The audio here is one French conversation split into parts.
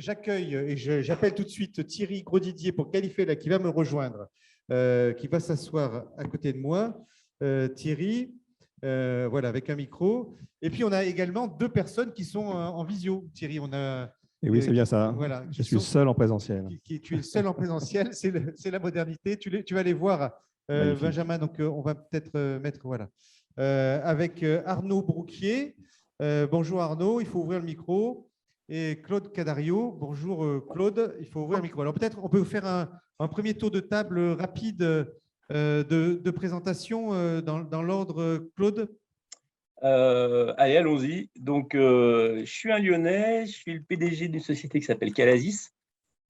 j'accueille et j'appelle tout de suite Thierry Grosdidier pour qualifier là, qui va me rejoindre, qui va s'asseoir à côté de moi. Thierry, voilà, avec un micro. Et puis, on a également deux personnes qui sont en visio. Thierry, on a. Et oui, c'est bien ça. Voilà, je suis seul en présentiel. Tu es seul en présentiel, c'est la modernité. Tu vas les voir, Benjamin, donc on va peut-être mettre. Voilà. Avec Arnaud Brouquier. Bonjour Arnaud, il faut ouvrir le micro. Et Claude Cadario. Bonjour Claude, il faut ouvrir le micro. Alors peut-être on peut faire un premier tour de table rapide de présentation dans l'ordre. Claude. Allez, allons-y. Donc, je suis un Lyonnais, je suis le PDG d'une société qui s'appelle Calasis.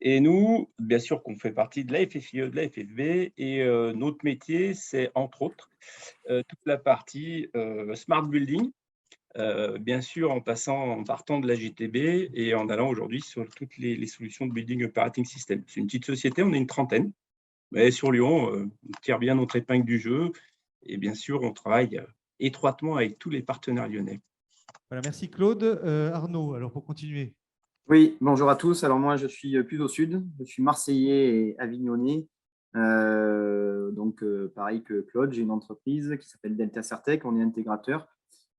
Et nous, bien sûr qu'on fait partie de la FFIE, de la FFV, et notre métier, c'est entre autres toute la partie Smart Building, bien sûr en partant de la GTB et en allant aujourd'hui sur toutes les solutions de Building Operating System. C'est une petite société, on est une trentaine, mais sur Lyon, on tire bien notre épingle du jeu, et bien sûr, on travaille étroitement avec tous les partenaires lyonnais. Voilà, merci Claude. Arnaud, alors pour continuer. Oui, bonjour à tous. Alors moi, je suis plus au sud. Je suis marseillais et avignonnais. Donc, pareil que Claude, j'ai une entreprise qui s'appelle Delta Certec. On est intégrateur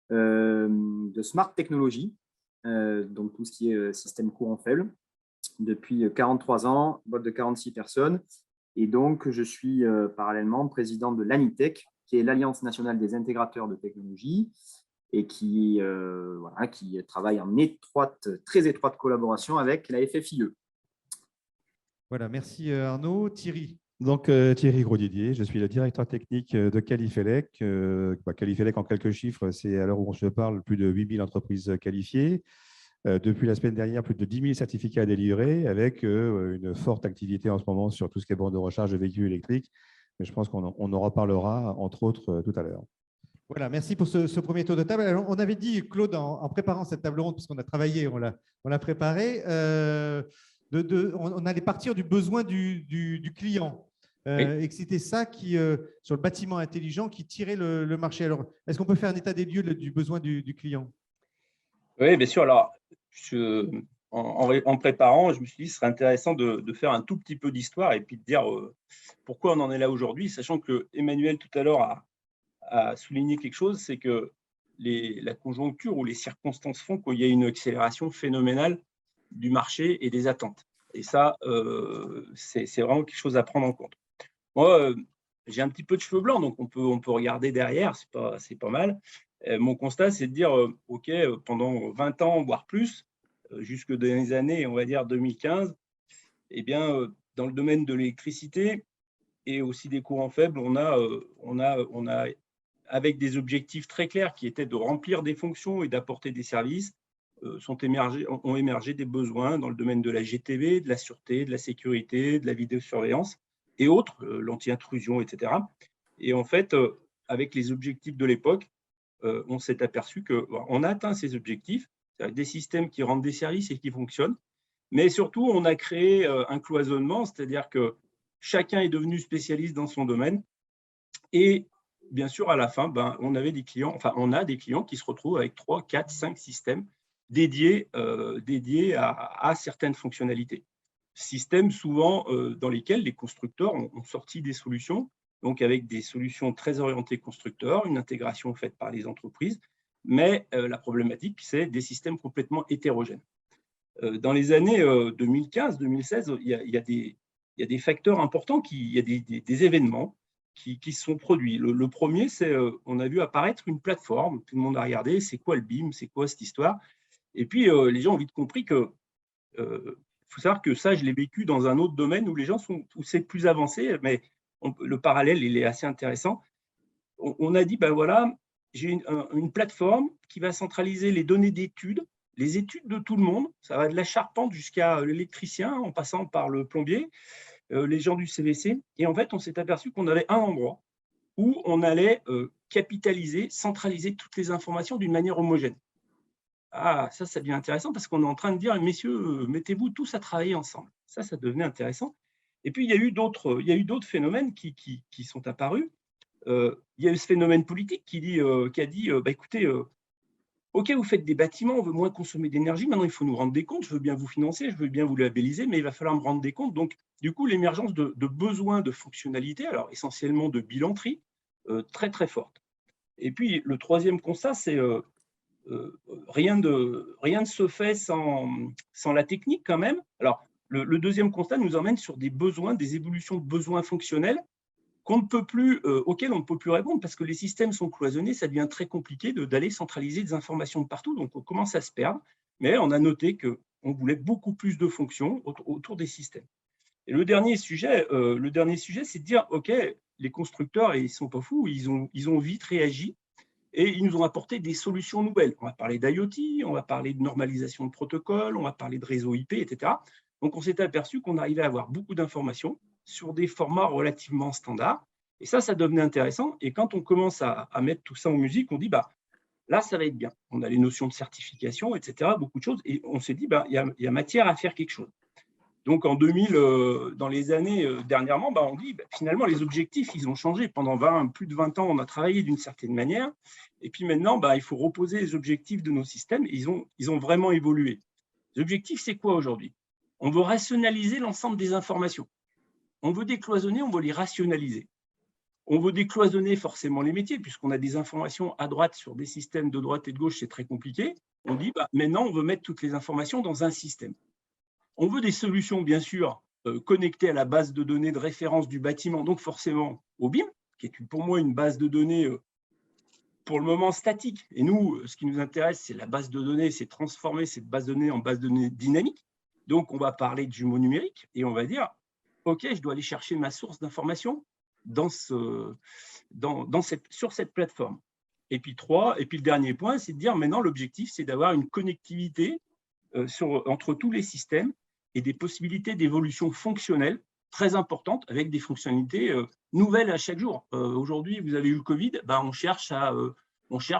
de Smart Technology, donc tout ce qui est système courant faible, depuis 43 ans, boîte de 46 personnes. Et donc, je suis parallèlement président de l'ANITEC, qui est l'Alliance nationale des intégrateurs de technologie, et qui travaille en très étroite collaboration avec la FFIE. Voilà, merci Arnaud. Thierry. Donc, Thierry Grosdidier, je suis le directeur technique de Qualifelec. Qualifelec, en quelques chiffres, c'est à l'heure où on se parle, plus de 8000 entreprises qualifiées. Depuis la semaine dernière, plus de 10 000 certificats délivrés, avec une forte activité en ce moment sur tout ce qui est borne de recharge de véhicules électriques. Mais je pense qu'on en reparlera, entre autres, tout à l'heure. Voilà, merci pour ce premier tour de table. Alors, on avait dit, Claude, en préparant cette table ronde, puisqu'on a travaillé, on l'a préparé, on allait partir du besoin du client. Oui. Et que c'était ça qui, sur le bâtiment intelligent, qui tirait le marché. Alors, est-ce qu'on peut faire un état des lieux du besoin du client? Oui, bien sûr. Alors, en préparant, je me suis dit que ce serait intéressant de faire un tout petit peu d'histoire et puis de dire pourquoi on en est là aujourd'hui, sachant que Emmanuel, tout à l'heure, a souligné quelque chose, c'est que la conjoncture ou les circonstances font qu'il y a une accélération phénoménale du marché et des attentes. Et ça, c'est vraiment quelque chose à prendre en compte. Moi, j'ai un petit peu de cheveux blancs, donc on peut regarder derrière, c'est pas mal. Mon constat, c'est de dire, OK, pendant 20 ans, voire plus, jusque dans les années, on va dire 2015, eh bien, dans le domaine de l'électricité et aussi des courants faibles, on a, avec des objectifs très clairs qui étaient de remplir des fonctions et d'apporter des services, ont émergé des besoins dans le domaine de la GTB, de la sûreté, de la sécurité, de la vidéosurveillance et autres, l'anti-intrusion, etc. Et en fait, avec les objectifs de l'époque, on s'est aperçu qu'on a atteint ces objectifs, c'est-à-dire des systèmes qui rendent des services et qui fonctionnent, mais surtout, on a créé un cloisonnement, c'est-à-dire que chacun est devenu spécialiste dans son domaine et bien sûr, à la fin, on a des clients qui se retrouvent avec 3, 4, 5 systèmes dédiés à certaines fonctionnalités. Systèmes souvent dans lesquels les constructeurs ont sorti des solutions, donc avec des solutions très orientées constructeurs, une intégration faite par les entreprises, mais la problématique, c'est des systèmes complètement hétérogènes. Dans les années 2015-2016, il y a des facteurs importants, il y a des événements qui se sont produits. Le premier, c'est on a vu apparaître une plateforme, tout le monde a regardé, c'est quoi le BIM, c'est quoi cette histoire? Et puis, les gens ont vite compris que faut savoir que ça, je l'ai vécu dans un autre domaine où les gens où c'est plus avancé, mais le parallèle, il est assez intéressant. On a dit, voilà, j'ai une plateforme qui va centraliser les données d'études, les études de tout le monde. Ça va de la charpente jusqu'à l'électricien, en passant par le plombier, les gens du CVC. Et en fait, on s'est aperçu qu'on avait un endroit où on allait capitaliser, centraliser toutes les informations d'une manière homogène. Ah, ça devient intéressant parce qu'on est en train de dire, messieurs, mettez-vous tous à travailler ensemble. Ça devenait intéressant. Et puis, il y a eu d'autres phénomènes qui sont apparus. Il y a eu ce phénomène politique qui a dit, écoutez, OK, vous faites des bâtiments, on veut moins consommer d'énergie. Maintenant, il faut nous rendre des comptes. Je veux bien vous financer, je veux bien vous labelliser, mais il va falloir me rendre des comptes. Donc, du coup, l'émergence de besoins de fonctionnalités, alors essentiellement de bilanterie, très, très forte. Et puis, le troisième constat, c'est rien ne se fait sans la technique quand même. Alors, le deuxième constat nous emmène sur des besoins, des évolutions de besoins fonctionnels auxquels on ne peut plus répondre parce que les systèmes sont cloisonnés, ça devient très compliqué d'aller centraliser des informations de partout, donc on commence à se perdre, mais on a noté qu'on voulait beaucoup plus de fonctions autour des systèmes. Et le dernier sujet, c'est de dire, OK, les constructeurs, ils ne sont pas fous, ils ont vite réagi et ils nous ont apporté des solutions nouvelles. On va parler d'IoT, on va parler de normalisation de protocoles, on va parler de réseau IP, etc. Donc, on s'est aperçu qu'on arrivait à avoir beaucoup d'informations sur des formats relativement standards. Et ça devenait intéressant. Et quand on commence à mettre tout ça en musique, on dit, bah, là, ça va être bien. On a les notions de certification, etc., beaucoup de choses. Et on s'est dit, bah, il y a matière à faire quelque chose. Donc, en 2000, dans les années dernièrement, bah, on dit, bah, finalement, les objectifs, ils ont changé. Pendant plus de 20 ans, on a travaillé d'une certaine manière. Et puis maintenant, bah, il faut reposer les objectifs de nos systèmes. Et ils ont vraiment évolué. Les objectifs, c'est quoi aujourd'hui? On veut rationaliser l'ensemble des informations. On veut décloisonner, on veut les rationaliser. On veut décloisonner forcément les métiers, puisqu'on a des informations à droite sur des systèmes de droite et de gauche, c'est très compliqué. On dit, bah, maintenant, on veut mettre toutes les informations dans un système. On veut des solutions, bien sûr, connectées à la base de données de référence du bâtiment, donc forcément au BIM, qui est pour moi une base de données pour le moment statique. Et nous, ce qui nous intéresse, c'est la base de données, c'est transformer cette base de données en base de données dynamique. Donc, on va parler de jumeaux numériques et on va dire, OK, je dois aller chercher ma source d'information sur cette plateforme. Et puis le dernier point, c'est de dire maintenant, l'objectif, c'est d'avoir une connectivité entre tous les systèmes et des possibilités d'évolution fonctionnelle très importantes avec des fonctionnalités nouvelles à chaque jour. Aujourd'hui, vous avez eu le Covid, bah, on cherche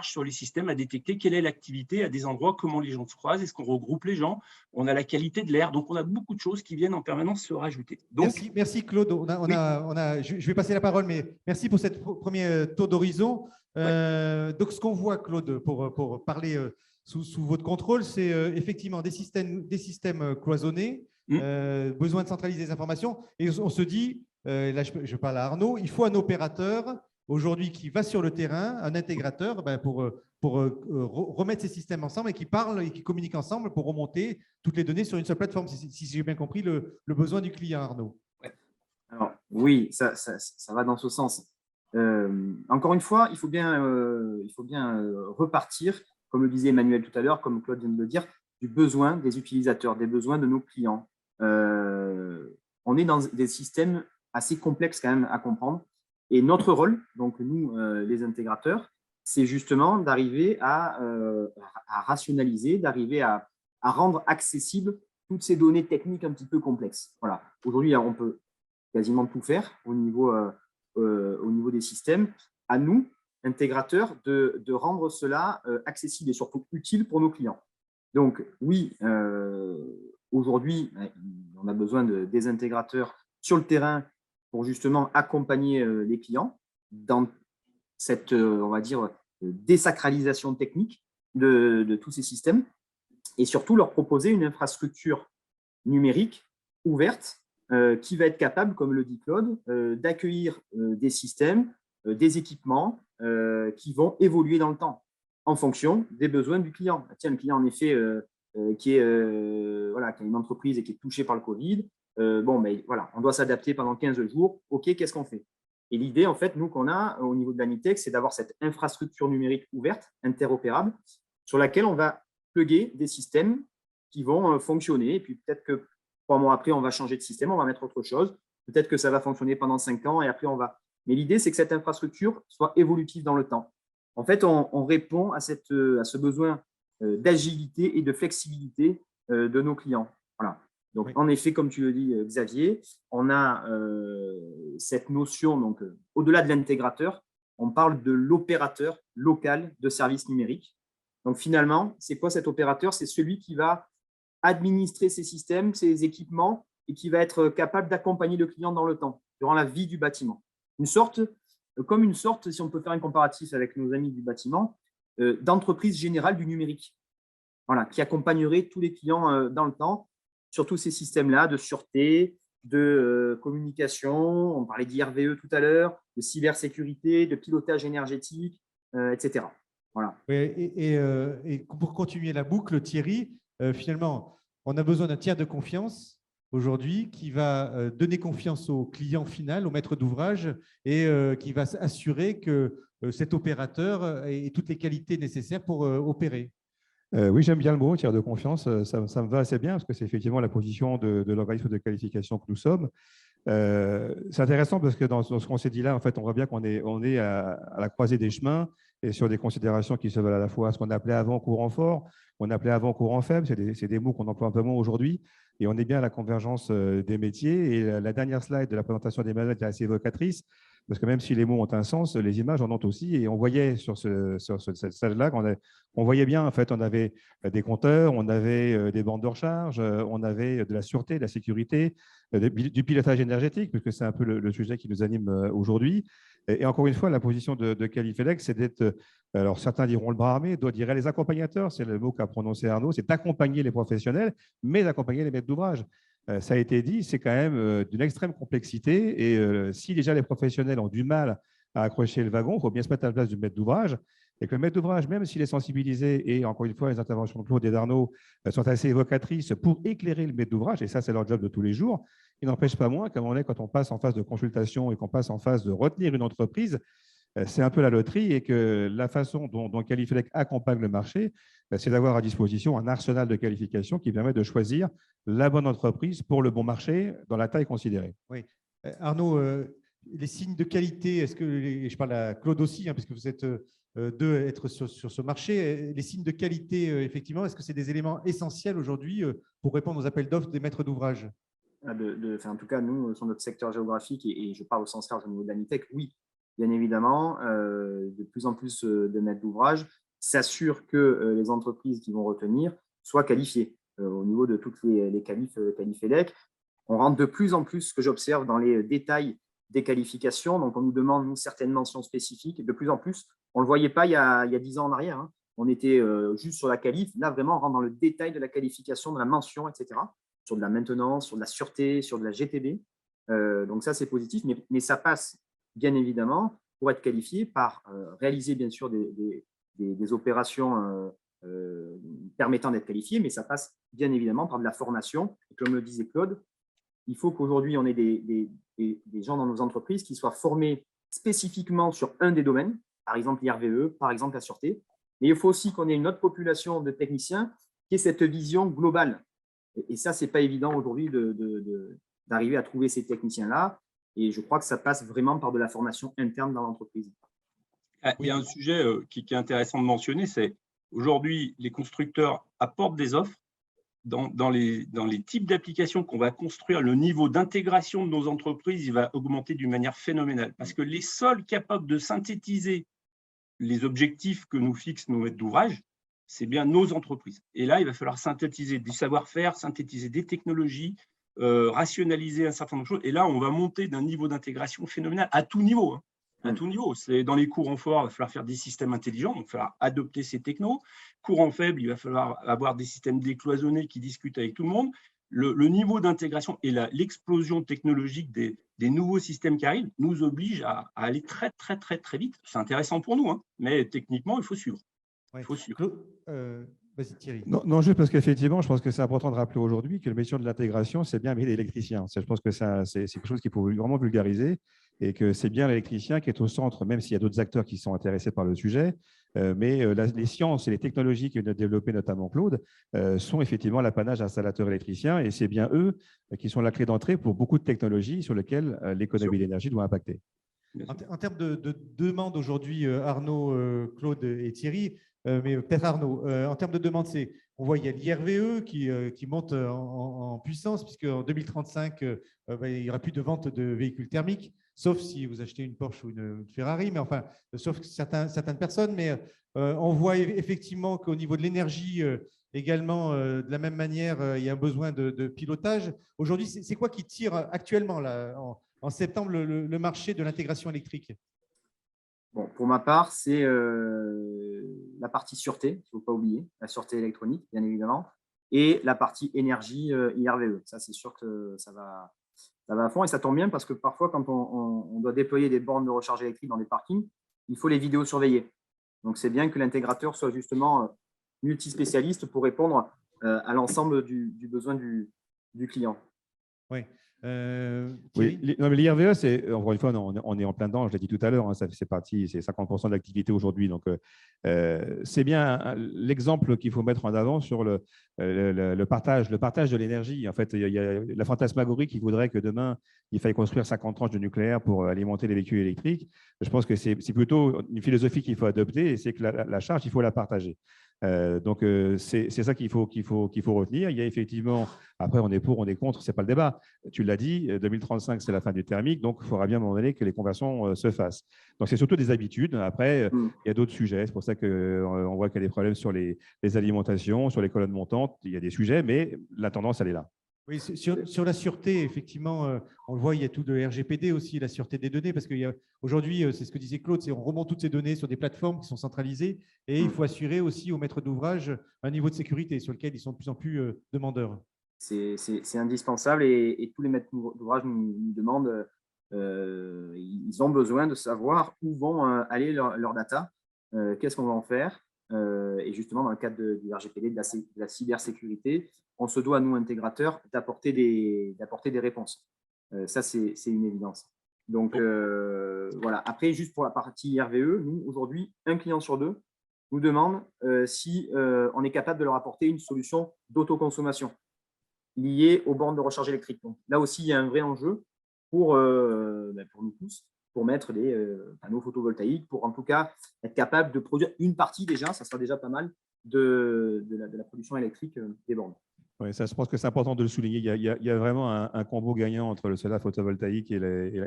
sur les systèmes à détecter quelle est l'activité à des endroits, comment les gens se croisent, est-ce qu'on regroupe les gens, on a la qualité de l'air. Donc, on a beaucoup de choses qui viennent en permanence se rajouter. Donc, merci Claude. Je vais passer la parole, mais merci pour cette premier tour d'horizon. Donc, ce qu'on voit, Claude, pour parler sous votre contrôle, c'est effectivement des systèmes cloisonnés, besoin de centraliser les informations. Et on se dit, là je parle à Arnaud, il faut un opérateur aujourd'hui qui va sur le terrain, un intégrateur, pour remettre ces systèmes ensemble et qui parlent et qui communiquent ensemble pour remonter toutes les données sur une seule plateforme, si j'ai bien compris le besoin du client, Arnaud. Alors, oui, ça va dans ce sens. Encore une fois, il faut bien repartir, comme le disait Emmanuel tout à l'heure, comme Claude vient de le dire, du besoin des utilisateurs, des besoins de nos clients. On est dans des systèmes assez complexes quand même à comprendre. Et notre rôle, donc nous, les intégrateurs, c'est justement d'arriver à rationaliser, d'arriver à rendre accessibles toutes ces données techniques un petit peu complexes. Voilà. Aujourd'hui, on peut quasiment tout faire au niveau des systèmes. À nous, intégrateurs, de rendre cela accessible et surtout utile pour nos clients. Donc, oui, aujourd'hui, on a besoin des intégrateurs sur le terrain pour justement accompagner les clients dans cette, on va dire, désacralisation technique de tous ces systèmes et surtout leur proposer une infrastructure numérique ouverte qui va être capable, comme le dit Claude, d'accueillir des systèmes, des équipements qui vont évoluer dans le temps en fonction des besoins du client. Tiens, le client, en effet, qui a une entreprise et qui est touché par le Covid, voilà, on doit s'adapter pendant 15 jours. OK, qu'est-ce qu'on fait? Et l'idée, en fait, nous, qu'on a au niveau de l'Anitech, c'est d'avoir cette infrastructure numérique ouverte, interopérable, sur laquelle on va plugger des systèmes qui vont fonctionner. Et puis, peut-être que 3 mois après, on va changer de système, on va mettre autre chose. Peut-être que ça va fonctionner pendant 5 ans et après, on va… Mais l'idée, c'est que cette infrastructure soit évolutive dans le temps. En fait, on répond à ce besoin d'agilité et de flexibilité de nos clients. Voilà. Donc, en effet, comme tu le dis, Xavier, on a cette notion, donc au-delà de l'intégrateur, on parle de l'opérateur local de services numériques. Donc, finalement, c'est quoi cet opérateur? C'est celui qui va administrer ces systèmes, ces équipements et qui va être capable d'accompagner le client dans le temps, durant la vie du bâtiment. Comme une sorte, si on peut faire un comparatif avec nos amis du bâtiment, d'entreprise générale du numérique, voilà, qui accompagnerait tous les clients dans le temps sur tous ces systèmes-là de sûreté, de communication, on parlait d'IRVE tout à l'heure, de cybersécurité, de pilotage énergétique, etc. Voilà. Et pour continuer la boucle, Thierry, finalement, on a besoin d'un tiers de confiance aujourd'hui qui va donner confiance au client final, au maître d'ouvrage, et qui va s'assurer que cet opérateur ait toutes les qualités nécessaires pour opérer. Oui, j'aime bien le mot, tiers de confiance, ça me va assez bien parce que c'est effectivement la position de l'organisme de qualification que nous sommes. C'est intéressant parce que dans ce qu'on s'est dit là, en fait, on voit bien qu'on est à la croisée des chemins et sur des considérations qui se veulent à la fois ce qu'on appelait avant courant fort, qu'on appelait avant courant faible, c'est des mots qu'on emploie un peu moins aujourd'hui, et on est bien à la convergence des métiers. Et la dernière slide de la présentation des manettes est assez évocatrice, parce que même si les mots ont un sens, les images en ont aussi, et on voyait sur cette salle-là on voyait bien, en fait, on avait des compteurs, on avait des bandes de recharge, on avait de la sûreté, de la sécurité, du pilotage énergétique, puisque c'est un peu le sujet qui nous anime aujourd'hui. Et encore une fois, la position de Qualifelec, c'est d'être, alors certains diront le bras armé, d'autres diraient les accompagnateurs, c'est le mot qu'a prononcé Arnaud, c'est d'accompagner les professionnels, mais d'accompagner les maîtres d'ouvrage. Ça a été dit, c'est quand même d'une extrême complexité. Et si déjà les professionnels ont du mal à accrocher le wagon, il faut bien se mettre à la place du maître d'ouvrage. Et que le maître d'ouvrage, même s'il est sensibilisé, et encore une fois, les interventions de Claude et d'Arnaud sont assez évocatrices pour éclairer le maître d'ouvrage, et ça, c'est leur job de tous les jours, il n'empêche pas moins qu'à un moment donné, quand on passe en phase de consultation et qu'on passe en phase de retenir une entreprise, c'est un peu la loterie, et que la façon dont Qualifelec accompagne le marché, c'est d'avoir à disposition un arsenal de qualifications qui permet de choisir la bonne entreprise pour le bon marché dans la taille considérée. Oui. Arnaud, les signes de qualité, est-ce que, je parle à Claude aussi, puisque vous êtes deux à être sur ce marché, les signes de qualité, effectivement, est-ce que c'est des éléments essentiels aujourd'hui pour répondre aux appels d'offres des maîtres d'ouvrage? En tout cas, nous, sur notre secteur géographique, et je parle au sens large au niveau de l'ANITEC, oui, bien évidemment, de plus en plus de maîtres d'ouvrage s'assurent que les entreprises qui vont retenir soient qualifiées au niveau de toutes les qualifs Qualifelec. On rentre de plus en plus, ce que j'observe, dans les détails des qualifications. Donc, on nous demande nous, certaines mentions spécifiques. De plus en plus, on ne le voyait pas il y a 10 ans en arrière. Hein. On était juste sur la qualif. Là, vraiment, on rentre dans le détail de la qualification, de la mention, etc. Sur de la maintenance, sur de la sûreté, sur de la GTB. Donc, ça, c'est positif. Mais ça passe, bien évidemment, pour être qualifié, par réaliser, bien sûr, des opérations permettant d'être qualifié, mais ça passe, bien évidemment, par de la formation. Et comme le disait Claude, il faut qu'aujourd'hui, on ait des gens dans nos entreprises qui soient formés spécifiquement sur un des domaines, par exemple l'IRVE, par exemple la sûreté. Mais il faut aussi qu'on ait une autre population de techniciens qui ait cette vision globale. Et ça, ce n'est pas évident aujourd'hui d'arriver à trouver ces techniciens-là. Et je crois que ça passe vraiment par de la formation interne dans l'entreprise. Il y a un sujet qui est intéressant de mentionner, c'est aujourd'hui, les constructeurs apportent des offres. Dans les types d'applications qu'on va construire, le niveau d'intégration de nos entreprises, il va augmenter d'une manière phénoménale. Parce que les seuls capables de synthétiser les objectifs que nous fixent nos maîtres d'ouvrage, c'est bien nos entreprises. Et là, il va falloir synthétiser du savoir-faire, synthétiser des technologies, rationaliser un certain nombre de choses. Et là, on va monter d'un niveau d'intégration phénoménal à tout niveau. À tout niveau. Dans les courants forts, il va falloir faire des systèmes intelligents, donc il va falloir adopter ces technos. Courant faible, il va falloir avoir des systèmes décloisonnés qui discutent avec tout le monde. Le niveau d'intégration et l'explosion technologique des nouveaux systèmes qui arrivent nous oblige à aller très, très, très, très vite. C'est intéressant pour nous, mais techniquement, il faut suivre. Il faut suivre. Vas-y, Thierry. Non, juste parce qu'effectivement, je pense que c'est important de rappeler aujourd'hui que le métier de l'intégration, c'est bien l'électricien. Je pense que c'est quelque chose qu'il faut vraiment vulgariser, et que c'est bien l'électricien qui est au centre, même s'il y a d'autres acteurs qui sont intéressés par le sujet. Mais les sciences et les technologies que vient de développer notamment Claude sont effectivement l'apanage d'installateurs électriciens, et c'est bien eux qui sont la clé d'entrée pour beaucoup de technologies sur lesquelles l'économie de l'énergie doit impacter. En termes de demande aujourd'hui, Arnaud, Claude et Thierry, mais peut-être Arnaud, en termes de demande, on voit il y a l'IRVE qui monte en puissance, puisqu'en 2035, il n'y aura plus de vente de véhicules thermiques, sauf si vous achetez une Porsche ou une Ferrari, mais enfin, sauf certaines personnes. Mais on voit effectivement qu'au niveau de l'énergie, également, de la même manière, il y a un besoin de pilotage. Aujourd'hui, c'est quoi qui tire actuellement là, en septembre le marché de l'intégration électrique? Bon, pour ma part, c'est la partie sûreté, il ne faut pas oublier, la sûreté électronique, bien évidemment, et la partie énergie IRVE. Ça, c'est sûr que ça va à fond et ça tombe bien parce que parfois, quand on doit déployer des bornes de recharge électrique dans des parkings, il faut les vidéosurveiller. Donc, c'est bien que l'intégrateur soit justement multispécialiste pour répondre à l'ensemble du besoin du client. Oui. Oui, non, mais l'IRVE, c'est encore une fois, on est en plein dedans, je l'ai dit tout à l'heure, hein, c'est parti, c'est 50% de l'activité aujourd'hui. Donc, c'est bien l'exemple qu'il faut mettre en avant sur le partage de l'énergie. En fait, il y a la fantasmagorie qui voudrait que demain, il faille construire 50 tranches de nucléaire pour alimenter les véhicules électriques. Je pense que c'est plutôt une philosophie qu'il faut adopter et c'est que la charge, il faut la partager. Donc, c'est ça qu'il faut retenir. Il y a effectivement, après, on est pour, on est contre, ce n'est pas le débat. Tu l'as dit, 2035, c'est la fin du thermique, donc il faudra bien à un moment donné que les conversions se fassent. Donc, c'est surtout des habitudes. Après, il y a d'autres sujets. C'est pour ça qu'on voit qu'il y a des problèmes sur les alimentations, sur les colonnes montantes. Il y a des sujets, mais la tendance, elle est là. Oui, sur la sûreté, effectivement, on le voit, il y a tout de RGPD aussi, la sûreté des données, parce qu'aujourd'hui, c'est ce que disait Claude, on remonte toutes ces données sur des plateformes qui sont centralisées et il faut assurer aussi aux maîtres d'ouvrage un niveau de sécurité sur lequel ils sont de plus en plus demandeurs. C'est indispensable et tous les maîtres d'ouvrage nous demandent, ils ont besoin de savoir où vont aller leurs data, qu'est-ce qu'on va en faire. Et justement, dans le cadre du RGPD, de la cybersécurité, on se doit, nous, intégrateurs, d'apporter des réponses. Ça, c'est une évidence. Donc, voilà. Après, juste pour la partie RVE, nous, aujourd'hui, un client sur deux nous demande si on est capable de leur apporter une solution d'autoconsommation liée aux bornes de recharge électrique. Donc, là aussi, il y a un vrai enjeu pour nous tous, pour mettre des panneaux photovoltaïques, pour en tout cas être capable de produire une partie déjà, ça sera déjà pas mal, de la production électrique des bornes. Oui, ça, je pense que c'est important de le souligner. Il y a vraiment un combo gagnant entre le solaire photovoltaïque et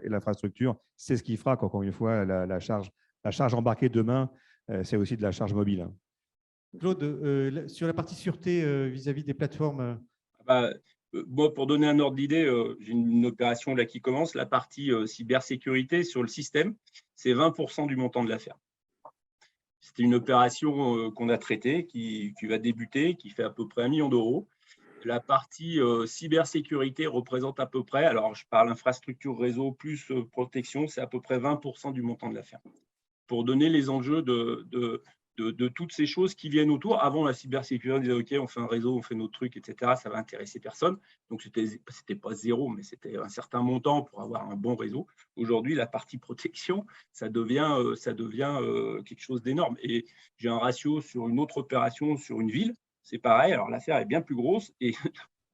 l'infrastructure. C'est ce qui fera qu'encore une fois, la charge embarquée demain, c'est aussi de la charge mobile. Claude, sur la partie sûreté vis-à-vis des plateformes Moi, pour donner un ordre d'idée, j'ai une opération là qui commence. La partie cybersécurité sur le système, c'est 20% du montant de l'affaire. C'était une opération qu'on a traitée, qui va débuter, qui fait à peu près 1 million d'euros. La partie cybersécurité représente à peu près, alors je parle infrastructure réseau plus protection, c'est à peu près 20% du montant de l'affaire. Pour donner les enjeux de toutes ces choses qui viennent autour. Avant, la cybersécurité, on disait, OK, on fait un réseau, on fait nos trucs, etc. Ça va intéresser personne. Donc, c'était pas zéro, mais c'était un certain montant pour avoir un bon réseau. Aujourd'hui, la partie protection, ça devient quelque chose d'énorme. Et j'ai un ratio sur une autre opération sur une ville. C'est pareil. Alors, l'affaire est bien plus grosse et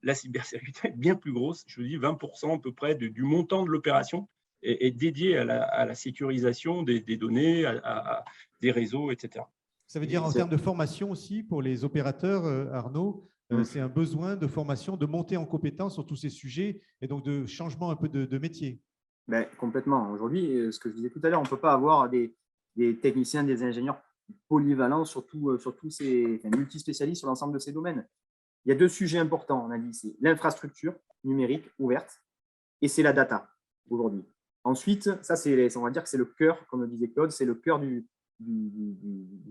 la cybersécurité est bien plus grosse. Je vous dis 20% à peu près du montant de l'opération est dédié à la sécurisation des données, à des réseaux, etc. Ça veut dire en termes de formation aussi pour les opérateurs, Arnaud, c'est un besoin de formation, de monter en compétence sur tous ces sujets et donc de changement un peu de métier. Complètement. Aujourd'hui, ce que je disais tout à l'heure, on ne peut pas avoir des techniciens, des ingénieurs polyvalents sur tous ces multispécialistes sur l'ensemble de ces domaines. Il y a 2 sujets importants, on a dit, c'est l'infrastructure numérique ouverte et c'est la data aujourd'hui. Ensuite, ça, on va dire que c'est le cœur, comme le disait Claude, c'est le cœur du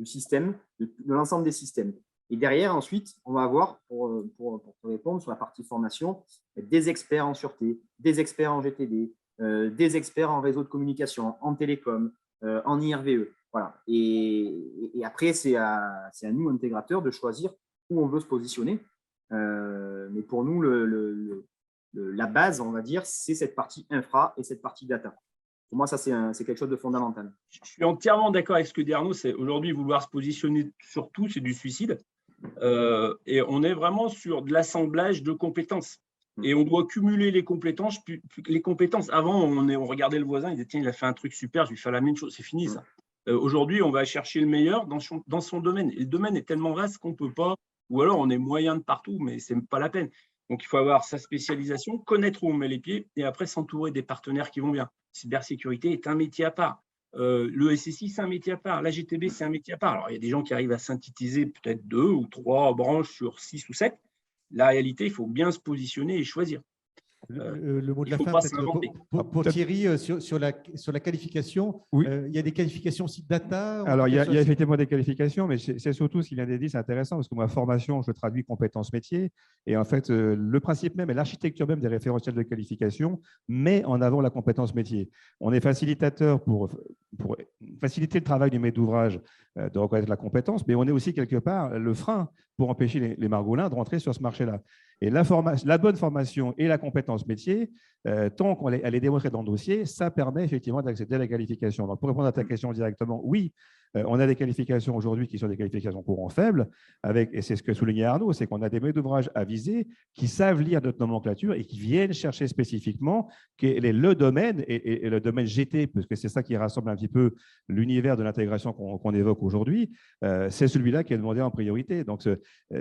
système, de l'ensemble des systèmes. Et derrière, ensuite, on va avoir, pour te répondre sur la partie formation, des experts en sûreté, des experts en GTD, des experts en réseau de communication, en télécom, en IRVE. Voilà. Et après, c'est à nous, intégrateurs, de choisir où on veut se positionner. Mais pour nous, la base, on va dire, c'est cette partie infra et cette partie data. Pour moi, ça, c'est quelque chose de fondamental. Je suis entièrement d'accord avec ce que dit Arnaud. C'est aujourd'hui, vouloir se positionner sur tout, c'est du suicide. Et on est vraiment sur de l'assemblage de compétences. Et on doit cumuler les compétences. Avant, on regardait le voisin, il disait, tiens, il a fait un truc super, je vais faire la même chose. C'est fini, ça. Aujourd'hui, on va chercher le meilleur dans son domaine. Et le domaine est tellement vaste qu'on ne peut pas, ou alors on est moyen de partout, mais ce n'est pas la peine. Donc, il faut avoir sa spécialisation, connaître où on met les pieds et après s'entourer des partenaires qui vont bien. Cybersécurité est un métier à part. Le SSI, c'est un métier à part. La GTB, c'est un métier à part. Alors, il y a des gens qui arrivent à synthétiser peut-être 2 ou 3 branches sur 6 ou 7. La réalité, il faut bien se positionner et choisir. Le mot de il la faut fin, pas peut-être s'inventer. pour Thierry, sur la qualification. Oui. Il y a des qualifications aussi data. Alors, il y a effectivement des qualifications, mais c'est surtout ce qu'il vient d'être dit, c'est intéressant parce que ma formation, je traduis compétences métiers. Et en fait, le principe même et l'architecture même des référentiels de qualification met en avant la compétence métier. On est facilitateur pour faciliter le travail du maître d'ouvrage de reconnaître la compétence, mais on est aussi quelque part le frein pour empêcher les margolins de rentrer sur ce marché-là. Et la bonne formation et la compétence métier, tant qu'elle est démontrée dans le dossier, ça permet effectivement d'accéder à la qualification. Donc, pour répondre à ta question directement, oui, on a des qualifications aujourd'hui qui sont des qualifications courant faible, et c'est ce que soulignait Arnaud, c'est qu'on a des maîtres d'ouvrage avisés qui savent lire notre nomenclature et qui viennent chercher spécifiquement quel est le domaine, et le domaine GT, parce que c'est ça qui rassemble un petit peu l'univers de l'intégration qu'on évoque aujourd'hui, c'est celui-là qui est demandé en priorité. Donc,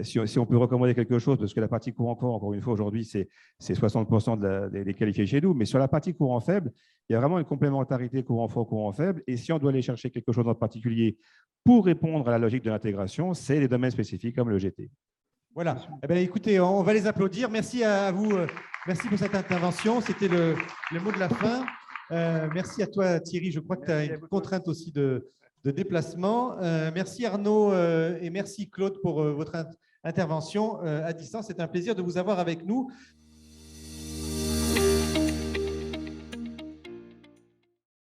si on peut recommander quelque chose, parce que la partie courant fort, encore une fois, aujourd'hui, c'est 60% des qualifiés chez nous, mais sur la partie courant faible, il y a vraiment une complémentarité courant fort, courant faible. Et si on doit aller chercher quelque chose en particulier pour répondre à la logique de l'intégration, c'est des domaines spécifiques comme le GT. Voilà. Eh bien, écoutez, on va les applaudir. Merci à vous. Merci pour cette intervention. C'était le mot de la fin. Merci à toi, Thierry. Je crois que tu as une contrainte aussi de déplacement. Merci Arnaud et merci Claude pour votre intervention à distance. C'est un plaisir de vous avoir avec nous.